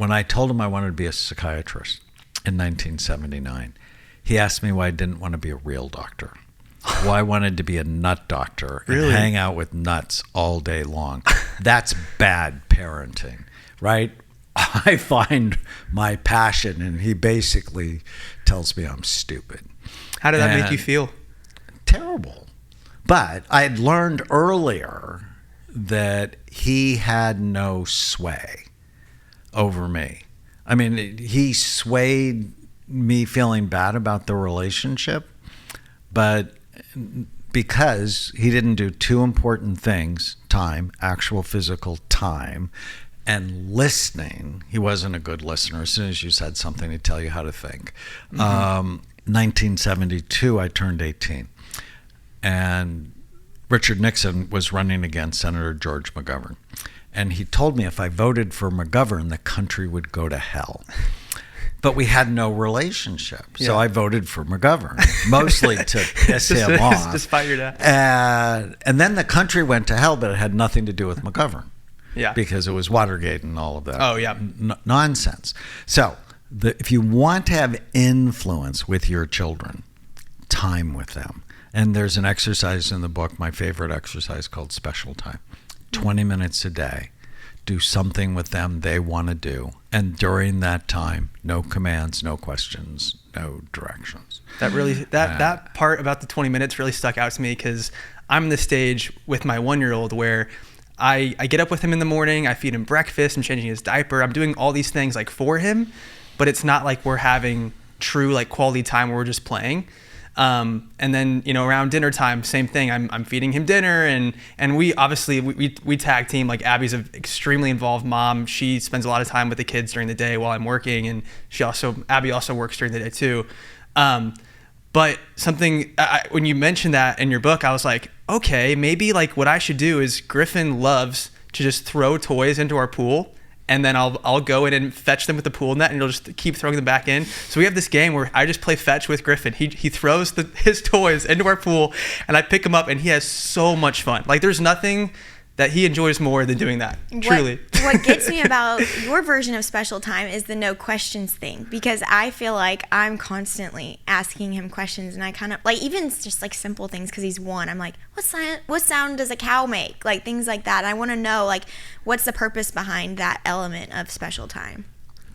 when I told him I wanted to be a psychiatrist in 1979, he asked me why I didn't want to be a real doctor. Why I wanted to be a nut doctor and Really? hang out with nuts all day long. That's bad parenting, right? I find my passion, and he basically tells me I'm stupid. How did that make you feel? Terrible. But I had learned earlier that he had no sway over me. I mean, he swayed me feeling bad about the relationship, but because he didn't do two important things, time, actual physical time, and listening. He wasn't a good listener. As soon as you said something, he'd tell you how to think. 1972, I turned 18. And Richard Nixon was running against Senator George McGovern. And he told me if I voted for McGovern, the country would go to hell. But we had no relationship. So I voted for McGovern, mostly to piss him off. Despite your dad. And then the country went to hell, but it had nothing to do with McGovern. Yeah. Because it was Watergate and all of that. Oh, yeah. Nonsense. So if you want to have influence with your children, time with them. And there's an exercise in the book, my favorite exercise, called Special Time. 20 minutes a day. Do something with them they want to do. And during that time, no commands, no questions, no directions. That really, that part about the 20 minutes really stuck out to me, because I'm in the stage with my 1-year-old where I get up with him in the morning, I feed him breakfast, I'm changing his diaper, I'm doing all these things like for him, but it's not like we're having true like quality time where we're just playing. And then, you know, around dinner time, same thing. I'm feeding him dinner, and we obviously we tag team. Like, Abby's an extremely involved mom. She spends a lot of time with the kids during the day while I'm working, and Abby also works during the day too. But something when you mentioned that in your book, I was like, okay, maybe like what I should do is Griffin loves to just throw toys into our pool. And then I'll go in and fetch them with the pool net, and he'll just keep throwing them back in. So we have this game where I just play fetch with Griffin. He throws his toys into our pool, and I pick them up, and he has so much fun. Like, there's nothing that he enjoys more than doing that. Truly. What gets me about your version of Special Time is the no questions thing, because I feel like I'm constantly asking him questions, and I kind of like, even just like simple things, because he's 1, I'm like, what sound does a cow make? Like, things like that. I want to know, like, what's the purpose behind that element of Special Time?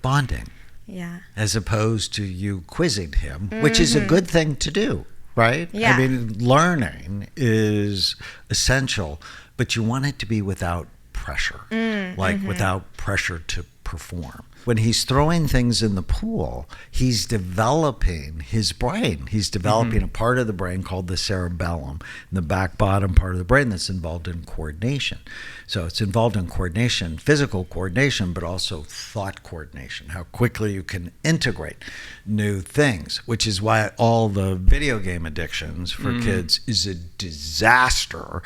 Bonding. Yeah. As opposed to you quizzing him, which is a good thing to do, right? Yeah. I mean, learning is essential, but you want it to be without pressure, without pressure to perform. When he's throwing things in the pool, he's developing his brain. He's developing a part of the brain called the cerebellum, the back bottom part of the brain that's involved in coordination. So it's involved in coordination, physical coordination, but also thought coordination, how quickly you can integrate new things, which is why all the video game addictions for kids is a disaster,